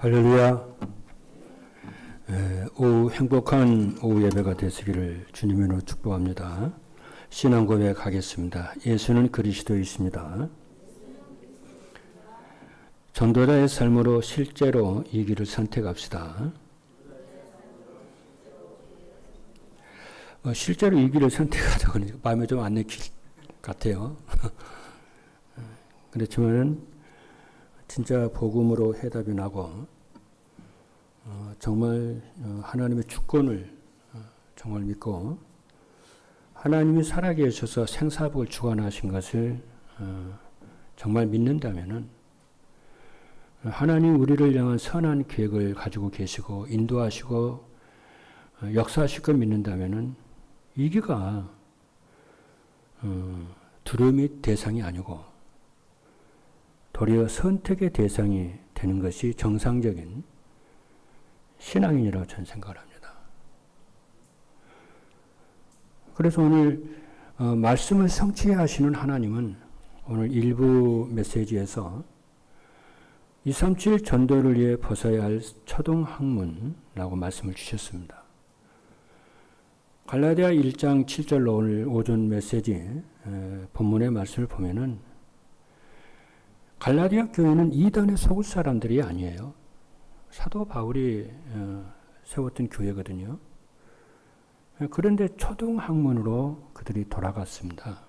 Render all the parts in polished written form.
할렐루야. 오후 행복한 오후 예배가 되시기를 주님으로 축복합니다. 신앙 고백하겠습니다. 예수는 그리스도이십니다. 전도자의 삶으로 실제로 이 길을 선택합시다. 실제로 이 길을 선택하자고 하니까 마음에 좀 안 내킬 같아요. 그렇지만 진짜 복음으로 해답이 나고 정말 하나님의 주권을 정말 믿고 하나님이 살아계셔서 생사복을 주관하신 것을 정말 믿는다면은 하나님 우리를 향한 선한 계획을 가지고 계시고 인도하시고 역사하실 걸 믿는다면은 이기가 두려움의 대상이 아니고 도리어 선택의 대상이 되는 것이 정상적인 신앙인이라고 저는 생각을 합니다. 그래서 오늘 말씀을 성취하시는 하나님은 오늘 일부 메시지에서 237 전도를 위해 벗어야 할 초등학문이라고 말씀을 주셨습니다. 갈라디아 1장 7절로 오늘 오전 메시지 본문의 말씀을 보면은 갈라디아 교회는 이단에 속을 사람들이 아니에요. 사도 바울이 세웠던 교회거든요. 그런데 초등학문으로 그들이 돌아갔습니다.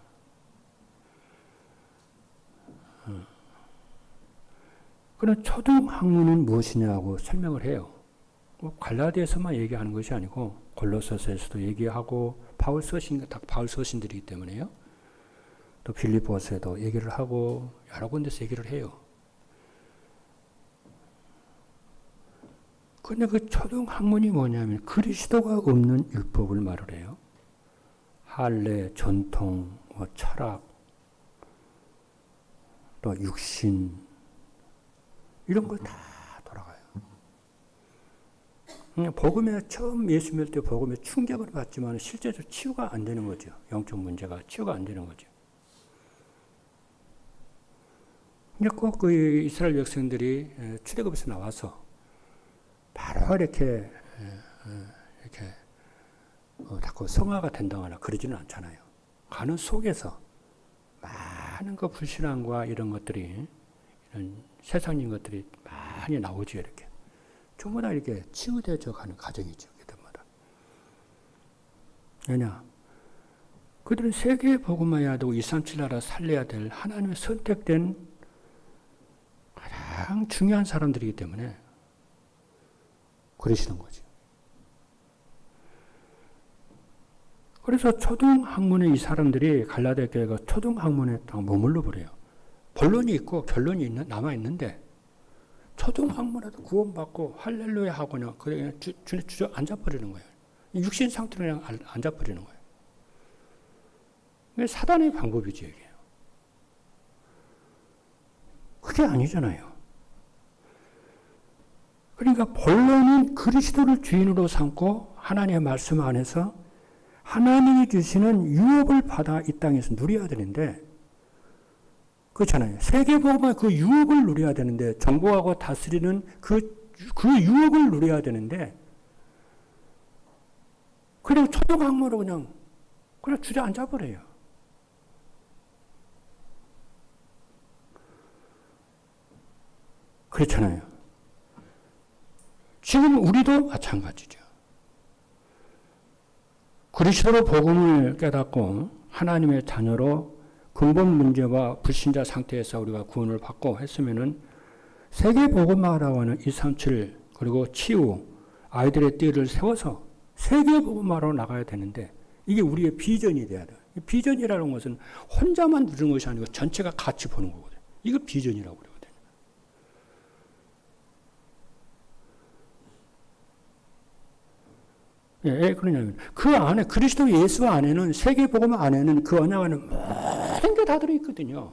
그럼 초등학문은 무엇이냐고 설명을 해요. 갈라디아에서만 얘기하는 것이 아니고 골로새서에서도 얘기하고 바울 서신들이기 때문에요. 또 빌립보서에도 얘기를 하고 여러 군데서 얘기를 해요. 그런데 그 초등학문이 뭐냐면 그리스도가 없는 율법을 말을 해요. 할례, 전통, 철학, 또 육신 이런 걸 다 돌아가요. 복음에 처음 예수 믿을 때 복음에 충격을 받지만 실제로 치유가 안 되는 거죠. 영적 문제가 치유가 안 되는 거죠. 꼭 그 이스라엘 백성들이 출애굽에서 나와서 바로 이렇게 자꾸 성화가 된다거나 그러지는 않잖아요. 가는 속에서 많은 그 불신앙과 이런 것들이 이런 세상적인 것들이 많이 나오죠. 이렇게 전부 다 이렇게 치유되어져 가는 과정이죠. 그때마다. 왜냐? 그들은 세계 복음화해야 되고 237 나라 살려야 될 하나님의 선택된 가장 중요한 사람들이기 때문에 그러시는 거죠. 그래서 초등학문의 이 사람들이 갈라디아 교회가 초등학문에 딱 머물러 버려요. 본론이 있고 결론이 남아있는데 초등학문에도 구원받고 할렐루야 하고 그냥 주님 주저 앉아버리는 거예요. 육신 상태로 그냥 앉아버리는 거예요. 이게 사단의 방법이죠, 이게. 그게 아니잖아요. 그러니까 본론은 그리스도를 주인으로 삼고 하나님의 말씀 안에서 하나님이 주시는 유업을 받아 이 땅에서 누려야 되는데 그렇잖아요. 세계복음화 그 유업을 누려야 되는데 정복하고 다스리는 그 유업을 누려야 되는데 그냥 초등학문으로 그냥 주저앉아 버려요. 그렇잖아요. 지금 우리도 마찬가지죠. 그리스도로 복음을 깨닫고 하나님의 자녀로 근본 문제와 불신자 상태에서 우리가 구원을 받고 했으면은 세계 복음화라고 하는 237 그리고 치유 아이들의 띠를 세워서 세계 복음화로 나가야 되는데 이게 우리의 비전이 돼야 돼요. 비전이라는 것은 혼자만 누리는 것이 아니고 전체가 같이 보는 거거든요. 이거 비전이라고 그래요. 왜 그러냐면 그 안에 그리스도 예수 안에는 세계복음 안에는 그 언약 안에 모든 게 다 들어있거든요.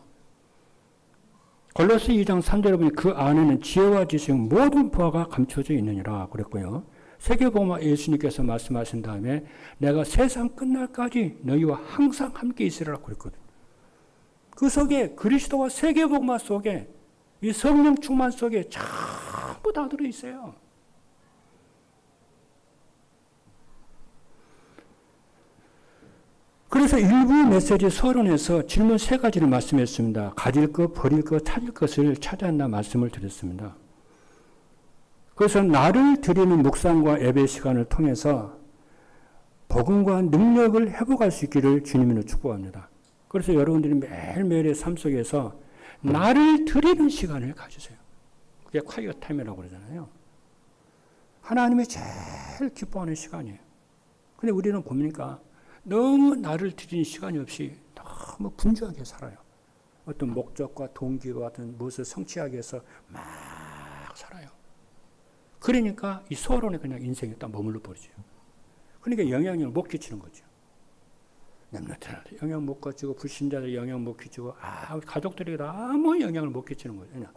골로새 2장 3절에 보면 그 안에는 지혜와 지식 모든 부하가 감춰져 있느니라 그랬고요. 세계복음 예수님께서 말씀하신 다음에 내가 세상 끝날까지 너희와 항상 함께 있으리라 그랬거든요. 그 속에 그리스도와 세계복음 속에 이 성령 충만 속에 전부 다 들어있어요. 그래서 일부 메시지 서론에서 질문 3가지를 말씀했습니다. 가질 것, 버릴 것, 찾을 것을 찾아야 한다 말씀을 드렸습니다. 그래서 나를 드리는 묵상과 예배 시간을 통해서 복음과 능력을 회복할 수 있기를 주님으로 축복합니다. 그래서 여러분들이 매일매일의 삶 속에서 나를 드리는 시간을 가지세요. 그게 콰이어 타임이라고 그러잖아요. 하나님이 제일 기뻐하는 시간이에요. 근데 우리는 뭡니까? 너무 나를 드리는 시간이 없이 너무 분주하게 살아요. 어떤 목적과 동기와 같은 무엇을 성취하기 위해서 막 살아요. 그러니까 이 서론에 그냥 인생에 딱 머물러 버리죠. 그러니까 영향력을 못 끼치는 거죠. 렘넌트한테 영향 못 끼치고 불신자들 영향 못 끼치고 가족들에게 아무 영향을 못 끼치는 거죠. 그냥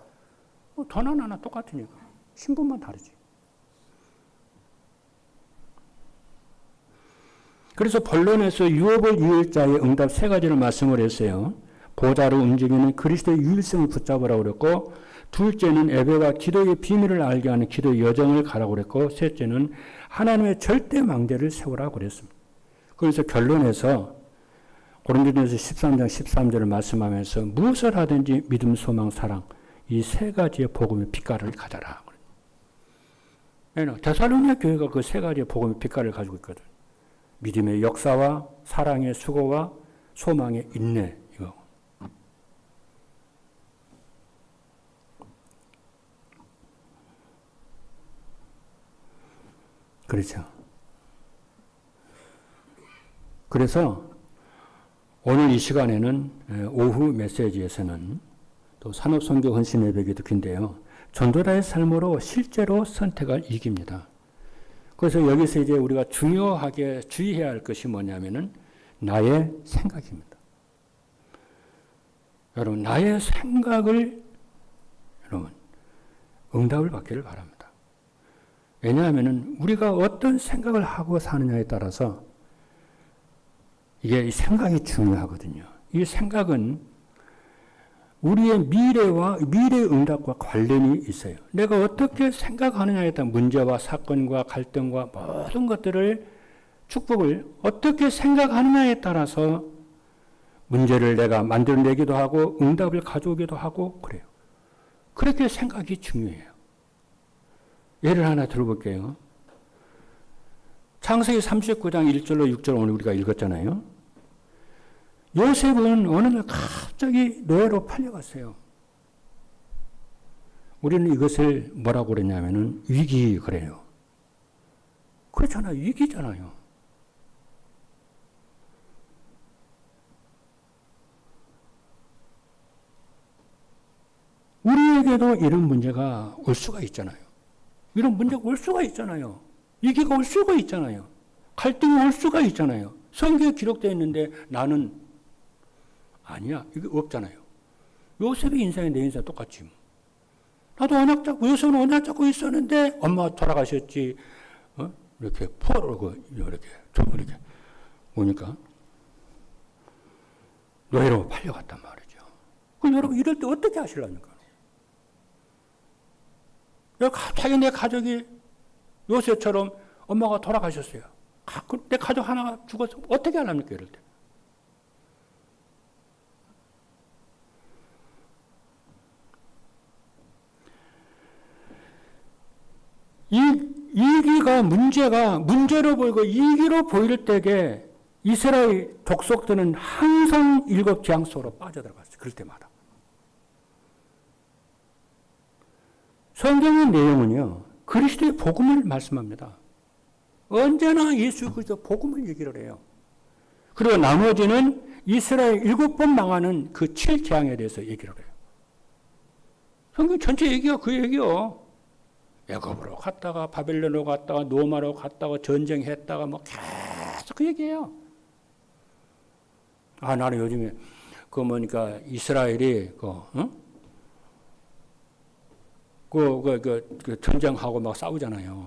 돈 하나 똑같으니까 신분만 다르지. 그래서 본론에서 유업을 이을 자의 응답 3가지를 말씀을 했어요. 보좌로 움직이는 그리스도의 유일성을 붙잡으라고 그랬고, 둘째는 예배와 기도의 비밀을 알게 하는 기도의 여정을 가라고 그랬고, 셋째는 하나님의 절대 망대를 세우라고 그랬습니다. 그래서 결론에서 고린도전서 13장 13절을 말씀하면서 무엇을 하든지 믿음, 소망, 사랑 이 3가지의 복음의 빛깔을 가져라. 데살로니가 교회가 그 3가지의 복음의 빛깔을 가지고 있거든. 믿음의 역사와 사랑의 수고와 소망의 인내 이거. 그렇죠. 그래서 오늘 이 시간에는 오후 메시지에서는 또 산업선교 헌신 예배기도 긴데요. 전도자의 삶으로 실제로 선택을 이깁니다. 그래서 여기서 이제 우리가 중요하게 주의해야 할 것이 뭐냐면은 나의 생각입니다. 여러분, 나의 생각을 여러분 응답을 받기를 바랍니다. 왜냐하면은 우리가 어떤 생각을 하고 사느냐에 따라서 이게 이 생각이 중요하거든요. 이 생각은 우리의 미래와 미래의 응답과 관련이 있어요. 내가 어떻게 생각하느냐에 따라 문제와 사건과 갈등과 모든 것들을 축복을 어떻게 생각하느냐에 따라서 문제를 내가 만들어내기도 하고 응답을 가져오기도 하고 그래요. 그렇게 생각이 중요해요. 예를 하나 들어볼게요. 창세기 39장 1절로 6절 오늘 우리가 읽었잖아요. 요셉은 어느 날 갑자기 노예로 팔려갔어요. 우리는 이것을 뭐라고 그러냐면은 위기 그래요. 그렇잖아요. 위기잖아요. 우리에게도 이런 문제가 올 수가 있잖아요. 이런 문제가 올 수가 있잖아요. 위기가 올 수가 있잖아요. 갈등이 올 수가 있잖아요. 성경에 기록되어 있는데 나는 아니야. 이게 없잖아요. 요셉의 인생이 내 인생 똑같지. 나도 언약 잡고, 요셉은 언약 잡고 있었는데, 엄마가 돌아가셨지. 이렇게 포르고, 이렇게, 좀 이렇게, 보니까, 노예로 팔려갔단 말이죠. 그럼 여러분, 이럴 때 어떻게 하시려니까? 갑자기 내 가족이 요셉처럼 엄마가 돌아가셨어요. 내 가족 하나가 죽어서 어떻게 하랍니까, 이럴 때? 이기가 문제로 보이고 이기로 보일 때에 이스라엘 족속들은 항상 7 재앙 속으로 빠져들어갔어요. 그럴 때마다. 성경의 내용은요, 그리스도의 복음을 말씀합니다. 언제나 예수 그리스도 복음을 얘기를 해요. 그리고 나머지는 이스라엘 7번 망하는 그 7재앙에 대해서 얘기를 해요. 성경 전체 얘기가 그 얘기요. 애굽으로 갔다가 바벨론으로 갔다가 노마로 갔다가 전쟁했다가 뭐 계속 그 얘기예요. 나는 요즘에 뭐니까 이스라엘이 전쟁하고 막 싸우잖아요.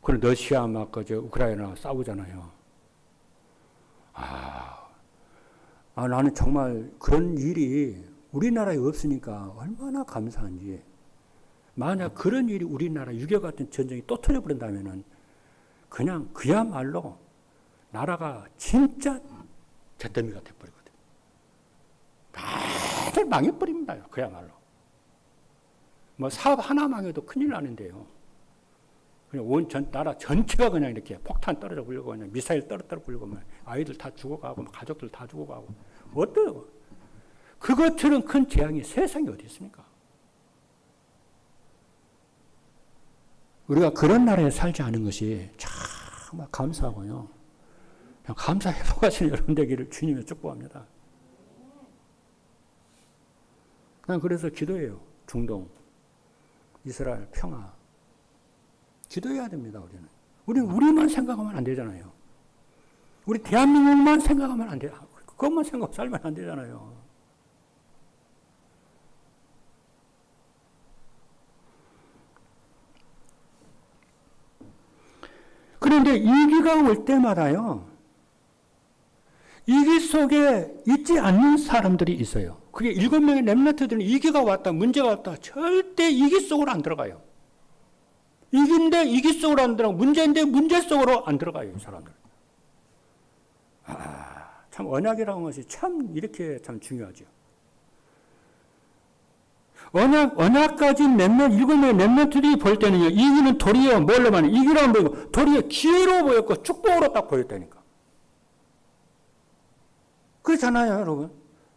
그리고 러시아 막 우크라이나 싸우잖아요. 나는 정말 그런 일이 우리나라에 없으니까 얼마나 감사한지. 만약 그런 일이 우리나라 6.25 같은 전쟁이 또 터져버린다면은 그냥 그야말로 나라가 진짜 잿더미가 돼버리거든. 다들 망해버립니다. 그야말로. 뭐 사업 하나 망해도 큰일 나는데요. 그냥 나라 전체가 그냥 이렇게 폭탄 떨어져 버리고 그냥 미사일 떨어져 버리고 아이들 다 죽어가고 가족들 다 죽어가고 어때요? 그것처럼 큰 재앙이 세상에 어디 있습니까? 우리가 그런 나라에 살지 않은 것이 정말 감사하고요. 그냥 감사 회복하시는 여러분 되기를 주님의 축복합니다. 난 그래서 기도해요. 중동, 이스라엘 평화. 기도해야 됩니다, 우리는. 우리는 우리만 생각하면 안 되잖아요. 우리 대한민국만 생각하면 안 돼요. 그것만 생각하고 살면 안 되잖아요. 그런데 위기가 올 때마다요, 위기 속에 있지 않는 사람들이 있어요. 그게 7명의 렘넌트들은 위기가 왔다, 문제가 왔다, 절대 위기 속으로 안 들어가요. 위기인데 위기 속으로 안 들어가고, 문제인데 문제 속으로 안 들어가요, 이 사람들. 참 언약이라는 것이 참 이렇게 참 중요하죠. 언약 가진 7명의 렘넌트들이 볼 때는요, 이기는 도리어 뭘로 말해? 이기라고 보이고, 도리어 기회로 보였고, 축복으로 딱 보였다니까. 그렇잖아요, 여러분.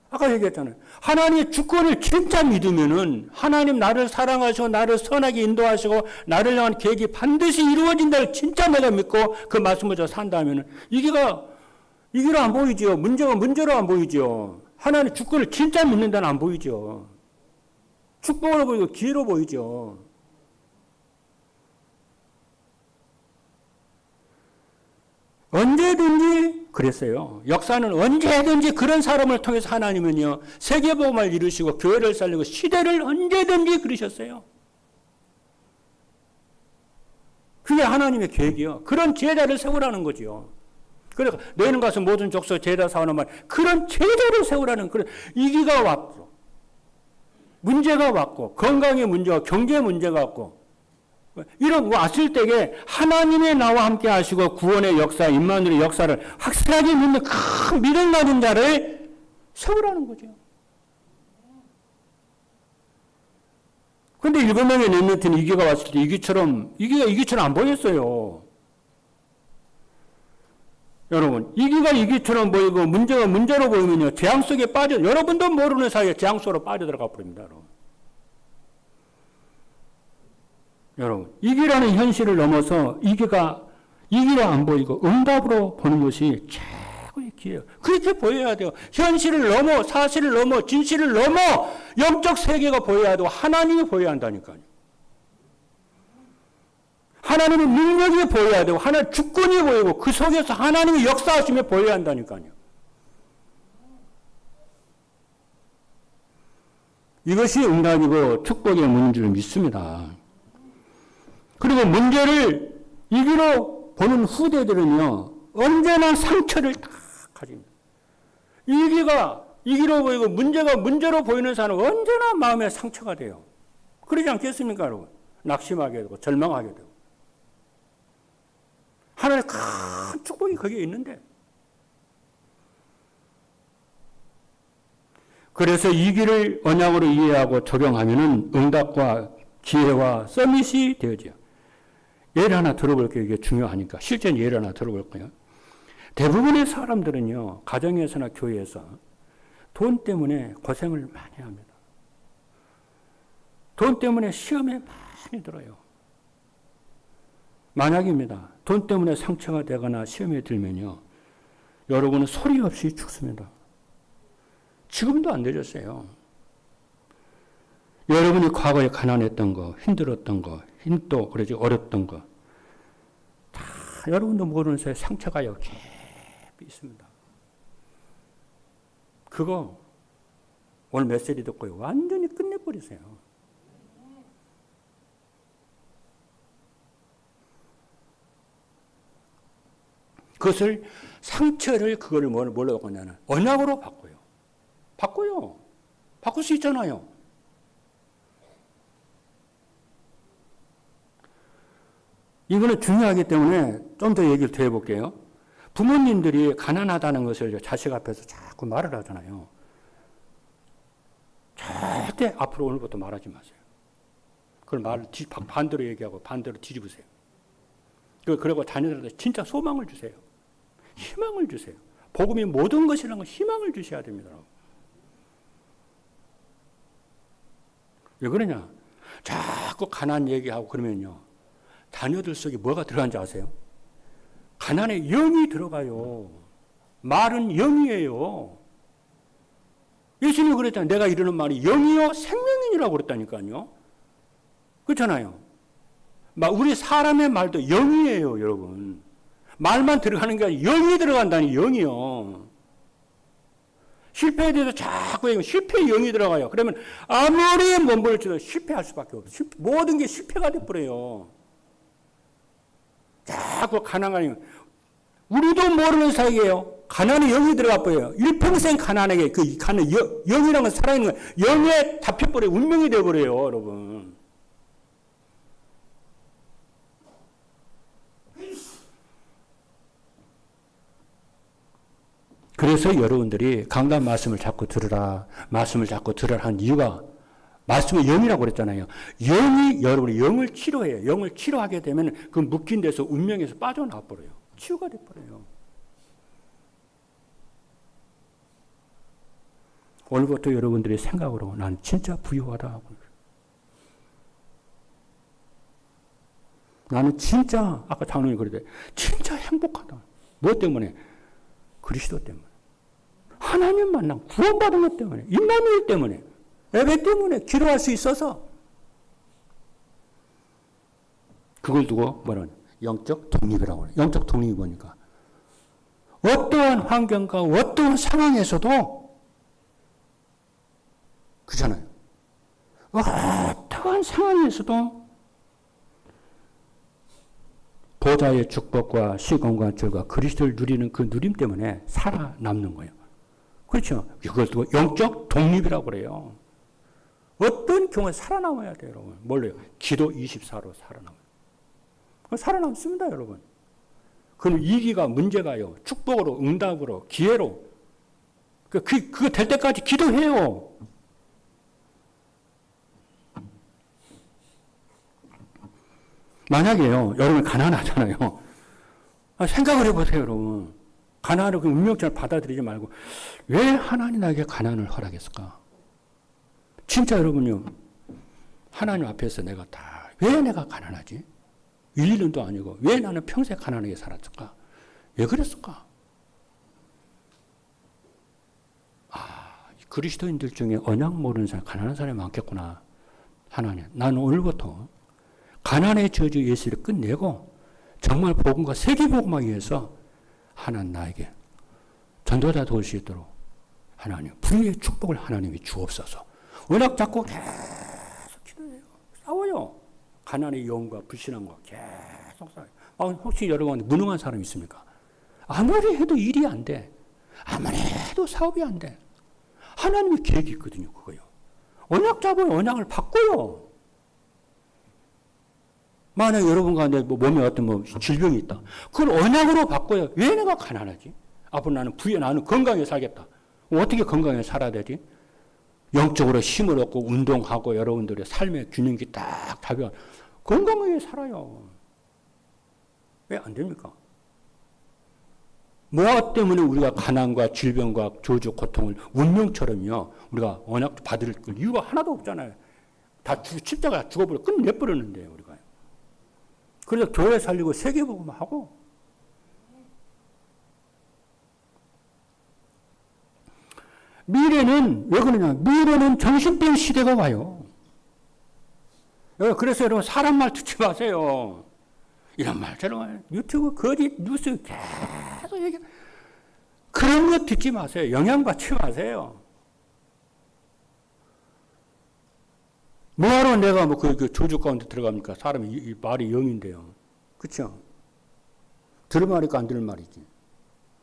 아까 얘기했잖아요. 하나님의 주권을 진짜 믿으면은, 하나님 나를 사랑하시고, 나를 선하게 인도하시고, 나를 향한 계획이 반드시 이루어진다를 진짜 내가 믿고, 그 말씀을 저 산다면은, 이기로 안 보이죠. 문제가 문제로 안 보이죠. 하나님의 주권을 진짜 믿는다는 안 보이죠. 축복으로 보이고 기회로 보이죠. 언제든지 그랬어요. 역사는 언제든지 그런 사람을 통해서 하나님은요, 세계복음을 이루시고 교회를 살리고 시대를 언제든지 그러셨어요. 그게 하나님의 계획이요. 그런 제자를 세우라는 거죠. 그러니까 너희는 가서 모든 족속 제자 사오는 말, 그런 제자를 세우라는 그런 위기가 왔고, 문제가 왔고, 건강의 문제와 경제 문제가 왔고, 이런 왔을 때에 하나님의 나와 함께 하시고 구원의 역사, 임마누엘의 역사를 확실하게 믿는 큰 믿음 가진 자를 세우라는 거죠. 그런데 7명의 렘넌트는 위기가 왔을 때 위기처럼 안 보였어요. 여러분, 위기처럼 보이고 문제가 문제로 보이면요, 재앙 속에 여러분도 모르는 사이에 재앙 속으로 빠져들어가 버립니다. 여러분, 위기라는 현실을 넘어서 위기가 안 보이고 응답으로 보는 것이 최고의 기회예요. 그렇게 보여야 돼요. 현실을 넘어, 사실을 넘어, 진실을 넘어 영적 세계가 보여야 되고 하나님이 보여야 한다니까요. 하나님의 능력이 보여야 되고 하나님의 주권이 보이고 그 속에서 하나님의 역사하심이 보여야 한다니까요. 이것이 응답이고 축복의 문인 줄 믿습니다. 그리고 문제를 위기로 보는 후대들은요, 언제나 상처를 다 가집니다. 위기로 보이고 문제가 문제로 보이는 사람은 언제나 마음에 상처가 돼요. 그러지 않겠습니까, 여러분? 낙심하게 되고 절망하게 되고. 하나님의 큰 축복이 거기에 있는데. 그래서 위기를 언약으로 이해하고 적용하면은 응답과 기회와 서밋이 되어져요. 예를 하나 들어볼게요. 이게 중요하니까. 실제 예를 하나 들어볼게요. 대부분의 사람들은요, 가정에서나 교회에서 돈 때문에 고생을 많이 합니다. 돈 때문에 시험에 많이 들어요. 만약입니다. 돈 때문에 상처가 되거나 시험에 들면요, 여러분은 소리 없이 죽습니다. 지금도 안 되셨어요. 여러분이 과거에 가난했던 거, 힘들었던 거, 힘도 그러지 어렸던 거, 다 여러분도 모르는 사이에 상처가 여기 깊이 있습니다. 그거 오늘 메시지 듣고 완전히 끝내버리세요. 상처를 그걸 뭘로 바꾸냐면 언약으로 바꿔요. 바꿀 수 있잖아요. 이거는 중요하기 때문에 좀 더 얘기를 더 해볼게요. 부모님들이 가난하다는 것을 자식 앞에서 자꾸 말을 하잖아요. 절대 앞으로 오늘부터 말하지 마세요. 그걸 말을 반대로 얘기하고 반대로 뒤집으세요. 그리고 자녀들한테 진짜 소망을 주세요. 희망을 주세요. 복음이 모든 것이라는 건 희망을 주셔야 됩니다. 왜 그러냐? 자꾸 가난 얘기하고 그러면요. 자녀들 속에 뭐가 들어간지 아세요? 가난의 영이 들어가요. 말은 영이에요. 예수님이 그랬잖아요. 내가 이르는 말이 영이요 생명이라고 그랬다니까요. 그렇잖아요. 우리 사람의 말도 영이에요, 여러분. 말만 들어가는 게 아니라 영이 들어간다니, 영이요. 실패에 대해서 자꾸 얘기하면 실패의 영이 들어가요. 그러면 아무리 몸부를 쳐도 실패할 수밖에 없어요. 모든 게 실패가 돼버려요. 자꾸 가난하니 우리도 모르는 사이에요. 가난의 영이 들어가 버려요. 일평생 가난하게 그 가난 영이라는 건 살아있는 거예요. 영에 잡혀버려요. 운명이 되어버려요, 여러분. 그래서 여러분들이 강단 말씀을 자꾸 들으라, 말씀을 자꾸 들으라 한 이유가 말씀의 영이라고 그랬잖아요. 영이 여러분의 영을 치료해요. 영을 치료하게 되면 그 묶인 데서 운명에서 빠져나와 버려요. 치유가 돼 버려요. 오늘부터 여러분들의 생각으로 난 진짜 부유하다. 나는 진짜 아까 장로님이 그러대 진짜 행복하다. 뭐 때문에? 그리스도 때문에. 하나님 만남 구원받은 것 때문에. 임마누엘 때문에. 예배 때문에 기도할 수 있어서. 그걸 두고 뭐라고 영적 독립이라고 해요. 영적 독립이 뭐니까? 어떠한 환경과 어떠한 상황에서도 그렇잖아요. 어떠한 상황에서도 보좌의 축복과 시건관절과 그리스도를 누리는 그 누림 때문에 살아남는 거예요. 그렇죠. 이걸 두고 영적 독립이라고 그래요. 어떤 경우에 살아남아야 돼요, 여러분. 뭘로요? 기도 24로 살아남아요. 살아남습니다, 여러분. 그럼 위기가 문제가요. 축복으로, 응답으로, 기회로. 그거 될 때까지 기도해요. 만약에요, 여러분 가난하잖아요. 생각을 해보세요, 여러분. 가난을 그 운명처럼 받아들이지 말고, 왜 하나님 나에게 가난을 허락했을까? 진짜 여러분요, 하나님 앞에서 내가 왜 내가 가난하지? 1, 2년도 아니고, 왜 나는 평생 가난하게 살았을까? 왜 그랬을까? 그리스도인들 중에 언약 모르는 사람, 가난한 사람이 많겠구나. 하나님, 나는 오늘부터 가난의 저주 예수를 끝내고 정말 복음과 세계복음하기 위해서 하나님 나에게 전도자 도울 수 있도록 하나님 불의의 축복을 하나님이 주옵소서. 언약 잡고 계속 기도해요. 싸워요. 가난의 영과 불신앙과 계속 싸워요. 혹시 여러분 무능한 사람 있습니까? 아무리 해도 일이 안 돼. 아무리 해도 사업이 안 돼. 하나님의 계획이 있거든요. 그거요. 언약 잡아요. 언약을 바꿔요. 만약 여러분 가운데 몸에 어떤 질병이 있다. 그걸 언약으로 바꿔요. 왜 내가 가난하지? 앞으로 나는 나는 건강하게 살겠다. 어떻게 건강하게 살아야 되지? 영적으로 힘을 얻고 운동하고 여러분들의 삶의 균형이 딱 잡혀 건강하게 살아요. 왜 안 됩니까? 뭐 때문에 우리가 가난과 질병과 저주, 고통을 운명처럼요. 우리가 언약 받을 이유가 하나도 없잖아요. 다 십자가 죽어버려 끝내버렸는데요. 우리가. 그래서 교회 살리고 세계복음 하고 미래는 왜 그러냐? 미래는 정신병 시대가 와요. 그래서 여러분 사람 말 듣지 마세요. 이런 말 저런 말 유튜브 거짓 뉴스 계속 얘기 그런 거 듣지 마세요. 영향받지 마세요. 뭐하러 내가 그 저주 가운데 들어갑니까? 사람이 이 말이 영인데요. 그렇죠? 들을 말이니까 안 들을 말이지.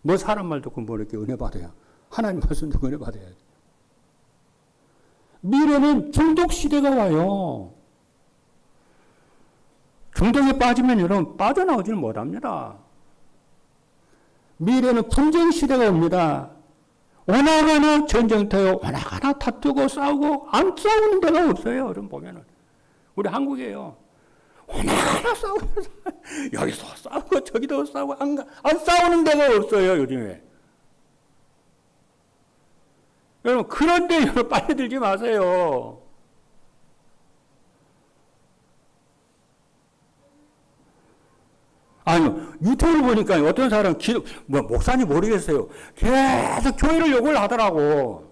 뭐 사람 말 듣고 뭐 이렇게 은혜 받아야 하나님 말씀 듣고 은혜 받아야 돼. 미래는 중독 시대가 와요. 중독에 빠지면 여러분 빠져나오지는 못합니다. 미래는 분쟁 시대가 옵니다. 오나가나 전쟁터요. 오나가나 다투고 싸우고 안 싸우는 데가 없어요. 여러분 보면은. 우리 한국이에요. 오나가나 싸우고 여기서 싸우고 저기도 싸우고 안 싸우는 데가 없어요. 요즘에. 여러분 그런데 여러분 빨려들지 마세요. 아니요, 유튜브를 보니까 어떤 사람은 목사님 모르겠어요. 계속 교회를 욕을 하더라고.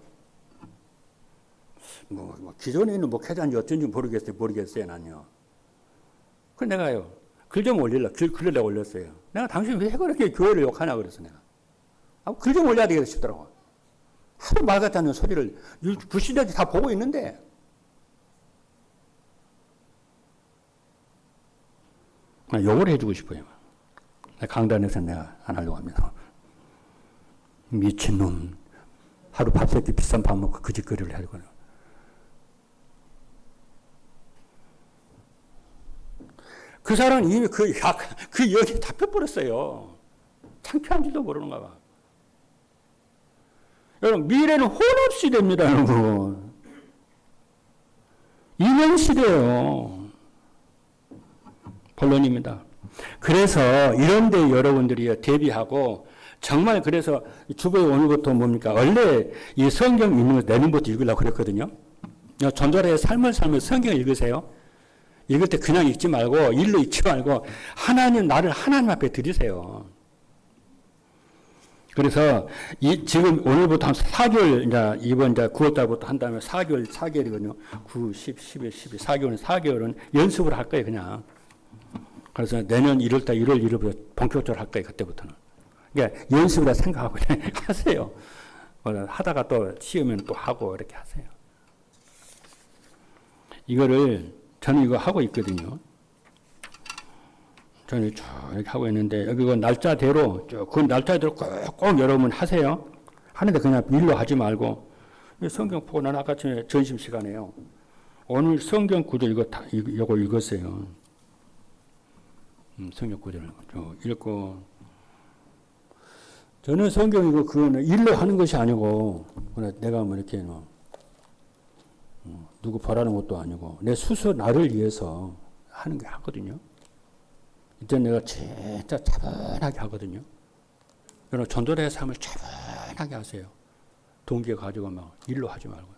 기존에 있는 목회자인지 어쩐지 모르겠어요, 난요. 그 내가요, 글 좀 글을 내가 올렸어요. 내가 당신 왜 그렇게 교회를 욕하냐 그랬어, 내가. 글 좀 올려야 되겠다 싶더라고. 하도 말 같지 않는 소리를, 불신자들이 다 보고 있는데. 욕을 해주고 싶어요. 강단에서 내가 안 하려고 합니다. 미친놈. 하루 밥 새끼 비싼 밥 먹고 그 짓거리를 하려고. 그 사람은 이미 그 여기에 잡혀버렸어요. 창피한지도 모르는가 봐. 여러분, 미래는 혼합 시대입니다, 여러분. 이명 시대예요. 본론입니다. 그래서 이런데 여러분들이 대비하고 정말 그래서 주보에 오늘부터 뭡니까? 원래 이 성경 읽는 거 내년부터 읽으려고 그랬거든요. 전도라의 삶을 살면서 성경을 읽으세요. 읽을 때 그냥 읽지 말고 일로 읽지 말고 나를 하나님 앞에 드리세요. 그래서 지금 오늘부터 한 4개월 이번 9월 달부터 한다면 4개월이거든요. 9, 10, 11, 12, 4개월은 연습을 할 거예요, 그냥. 그래서 내년 1월달 1월 1일부터 본격적으로 할 거예요. 그때부터는. 그러니까 연습이라 생각하고 하세요. 하다가 또 쉬우면 또 하고 이렇게 하세요. 이거를 저는 이거 하고 있거든요. 저는 쭉 이렇게 하고 있는데 여기 그 날짜대로 그 날짜대로 꼭 여러분 하세요. 하는데 그냥 일로 하지 말고 성경 보고 난 아까 전에 점심 시간에요. 오늘 성경 구절 이거 읽었어요. 성경 구절을 읽고 저는 성경 이거 그거는 일로 하는 것이 아니고 내가 뭐 이렇게 누구 보라는 것도 아니고 내 스스로 나를 위해서 하는 게 하거든요. 이때 내가 진짜 차분하게 하거든요. 여러분 전도자의 삶을 차분하게 하세요. 동기에 가지고 막 일로 하지 말고.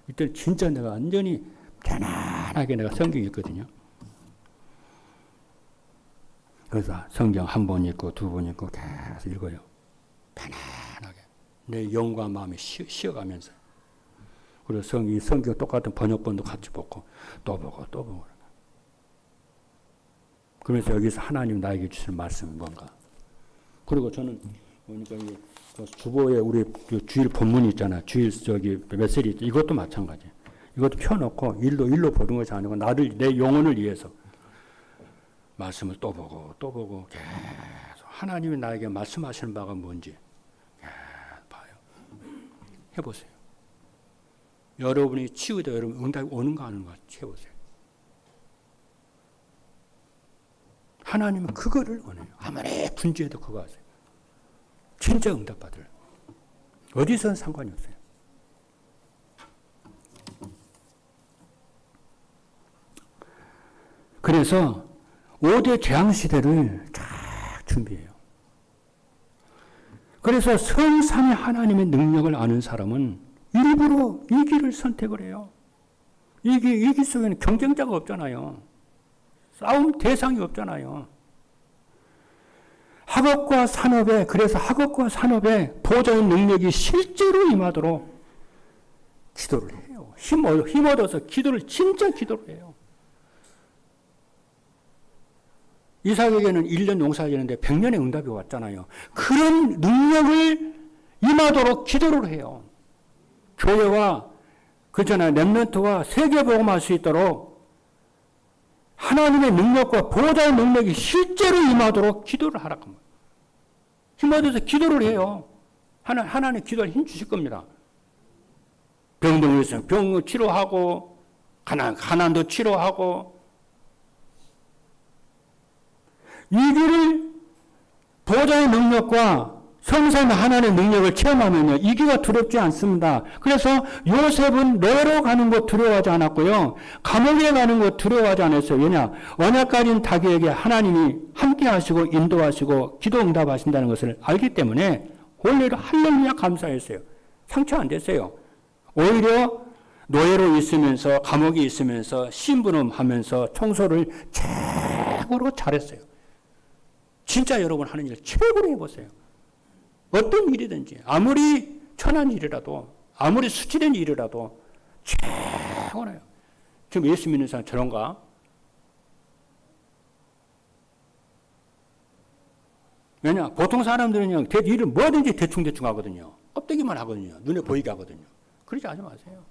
이때 진짜 내가 완전히 편안하게 내가 성경 읽거든요. 그래서 성경 한 번 읽고 두 번 읽고 계속 읽어요. 편안하게. 내 영과 마음이 쉬어가면서. 그리고 이 성경 똑같은 번역본도 같이 보고 또 보고 또 보고. 그러면서 여기서 하나님 나에게 주시는 말씀이 뭔가. 그리고 저는 그러니까 주보에 우리 주일 본문이 있잖아. 주일 메시지 이것도 마찬가지. 이것도 펴놓고 일로 보는 것이 아니고 내 영혼을 위해서 말씀을 또 보고 계속 하나님이 나에게 말씀하시는 바가 뭔지 계속 봐요. 해보세요. 여러분이 치유되 여러분 응답이 오는가 안 오는가 해보세요. 하나님은 그거를 원해요. 아무리 분주해도 그거 하세요. 진짜 응답받을. 어디서는 상관이 없어요. 그래서 5대 재앙시대를 쫙 준비해요. 그래서 성삼위 하나님의 능력을 아는 사람은 일부러 이 길을 선택을 해요. 이 길 속에는 경쟁자가 없잖아요. 싸움 대상이 없잖아요. 학업과 산업에 보호자의 능력이 실제로 임하도록 기도를 해요. 힘 얻어서 진짜 기도를 해요. 이삭에게는 1년 농사지는데 100년의 응답이 왔잖아요. 그런 능력을 임하도록 기도를 해요. 교회와 렘넌트와 세계복음할 수 있도록 하나님의 능력과 보호자의 능력이 실제로 임하도록 기도를 하라고 합니다. 힘 얻어서 기도를 해요. 하나님 기도를 힘 주실 겁니다. 병동에 있으면 병 치료하고, 가난도 치료하고, 이 길을 보좌의 능력과 성삼 하나님의 능력을 체험하면요, 이기가 두렵지 않습니다. 그래서 요셉은 내로 가는 것 두려워하지 않았고요, 감옥에 가는 것 두려워하지 않았어요. 왜냐? 언약 가진 자기에게 하나님이 함께 하시고 인도하시고 기도 응답하신다는 것을 알기 때문에 오히려 할렐루야 감사했어요. 상처 안 됐어요. 오히려 노예로 있으면서, 감옥에 있으면서 심부름하면서 청소를 최고로 잘했어요. 진짜 여러분 하는 일 최고로 해보세요. 어떤 일이든지, 아무리 천한 일이라도, 아무리 수치된 일이라도 최고나요. 지금 예수 믿는 사람 저런가? 왜냐? 보통 사람들은요, 일을 뭐든지 대충대충 하거든요. 껍데기만 하거든요. 눈에 보이게 하거든요. 그러지 하지 마세요.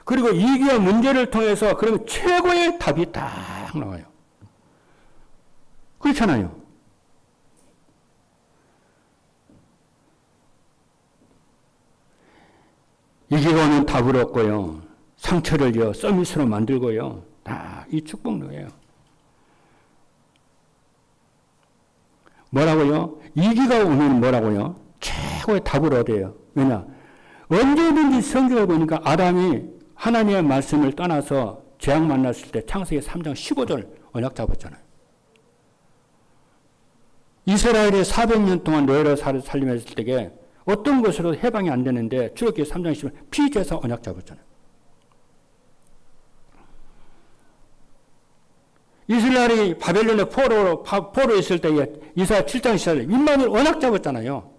그리고 이기와 문제를 통해서 그러면 최고의 답이 딱 나와요. 그렇잖아요. 이기가 오면 답을 얻고요, 상처를요 서밋으로 만들고요, 다 이 축복이에요. 뭐라고요? 이기가 오면 뭐라고요? 최고의 답을 얻어요. 왜냐? 언제든지 성경을 보니까 아담이 하나님의 말씀을 떠나서 재앙 만났을 때 창세기 3장 15절 언약 잡았잖아요. 이스라엘이 400년 동안 노예로 살림했을 때에 어떤 것으로 해방이 안 되는데 출애굽기 3장 15절 피제사 언약 잡았잖아요. 이스라엘이 바벨론의 포로 있을 때에 이사야 7장 14절 임마누엘 언약 잡았잖아요.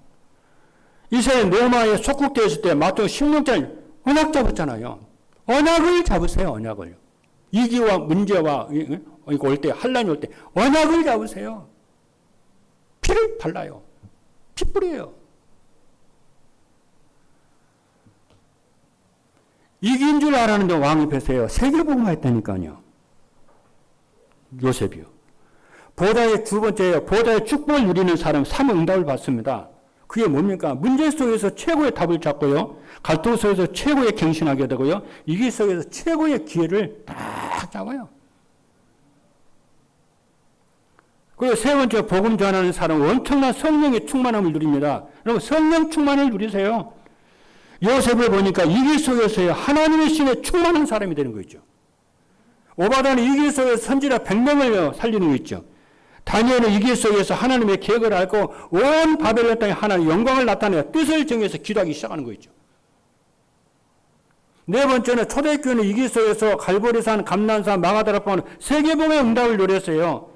이스라엘 네마에 속국되어 있을 때 마태복음 16장 언약 잡았잖아요. 언약을 잡으세요. 언약을. 이기와 문제와 이거 올 때, 환란이 올 때 언약을 잡으세요. 피를 발라요. 피 뿌려요. 이긴 줄 알았는데 왕이 뺏어요. 세계복음화 했다니까요. 요셉이요. 보다의 두 번째예요. 보다의 축복을 누리는 사람 3 응답을 받습니다. 그게 뭡니까? 문제 속에서 최고의 답을 찾고요, 갈등 속에서 최고의 갱신하게 되고요, 위기 속에서 최고의 기회를 딱 잡아요. 그리고 세 번째, 복음 전하는 사람은 엄청난 성령의 충만함을 누립니다. 여러분, 성령 충만을 누리세요. 요셉을 보니까 위기 속에서요, 하나님의 신에 충만한 사람이 되는 거 있죠. 오바다는 위기 속에서 선지자 100명을 살리는 거 있죠. 다니엘은 위기 속에서 하나님의 계획을 알고 온 바벨론 땅에 하나님의 영광을 나타내 뜻을 정해서 기도하기 시작하는 거 있죠. 네 번째는 초대교회는 위기 속에서 갈보리산, 감난산, 마가다락방은 세계복음의 응답을 누렸어요.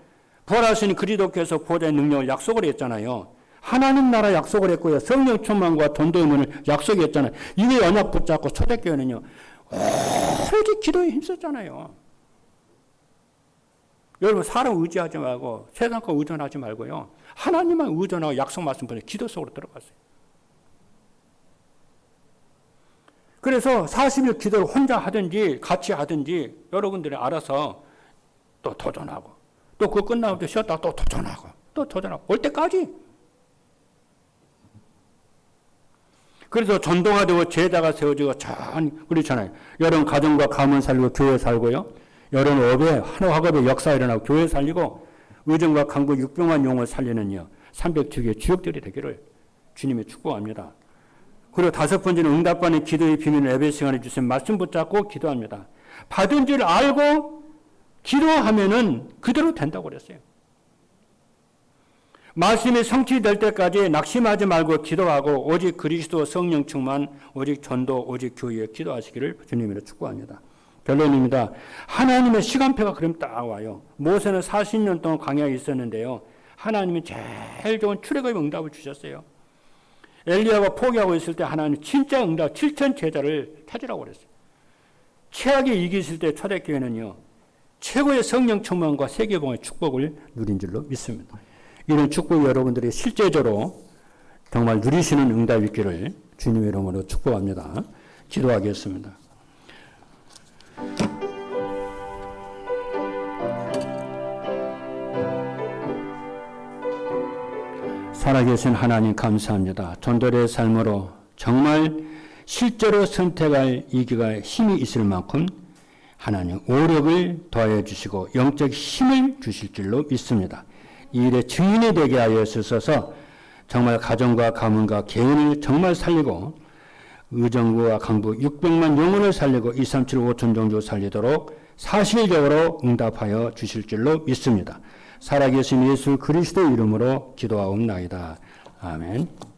부활하신 그리스도께서 보좌의 능력을 약속을 했잖아요. 하나님 나라 약속을 했고요, 성령 충만과 전도의 문을 약속했잖아요. 이게 언약 붙잡고 초대교회는요, 오직 기도에 힘썼잖아요. 여러분, 사람 의지하지 말고 세상 거 의존하지 말고요, 하나님만 의존하고 약속 말씀 보내 기도 속으로 들어갔어요. 그래서 40일 기도를 혼자 하든지 같이 하든지 여러분들이 알아서 또 도전하고, 또 그거 끝나고 또 쉬었다가 또 도전하고, 또 도전하고 올 때까지. 그래서 전도가 되고 제자가 세워지고 그렇잖아요. 여러분 가정과 가문 살리고 교회 살고요, 여러분 업에 한화학업의 역사 일어나고 교회 살리고 의정과 강구 600만 용을 살리는요 300주기의 주역들이 되기를 주님이 축복합니다. 그리고 5번째는 응답받는 기도의 비밀을 예배 시간에 주신 말씀 붙잡고 기도합니다. 받은 줄 알고 기도하면은 그대로 된다고 그랬어요. 말씀이 성취될 때까지 낙심하지 말고 기도하고 오직 그리스도 성령 충만, 오직 전도, 오직 교회에 기도하시기를 주님으로 축복합니다. 결론입니다. 하나님의 시간표가 그럼 딱 와요. 모세는 40년 동안 광야에 있었는데요, 하나님이 제일 좋은 출애굽의 응답을 주셨어요. 엘리야가 포기하고 있을 때 하나님 진짜 응답 7천 제자를 찾으라고 그랬어요. 최악의 위기 있을 때 초대교회는요, 최고의 성령 충만과 세계복음의 축복을 누린 줄로 믿습니다. 이런 축복 여러분들이 실제적으로 정말 누리시는 응답이 있기를 주님의 이름으로 축복합니다. 기도하겠습니다. 살아계신 하나님 감사합니다. 전도의 삶으로 정말 실제로 선택할 이기가 힘이 있을 만큼 하나님 오력을 더하여 주시고 영적 힘을 주실 줄로 믿습니다. 이 일의 증인이 되게 하여 주셔서 정말 가정과 가문과 개인을 정말 살리고 의정부와 강북 600만 영혼을 살리고 237 5천 종족 살리도록 사실적으로 응답하여 주실 줄로 믿습니다. 살아계신 예수 그리스도의 이름으로 기도하옵나이다. 아멘.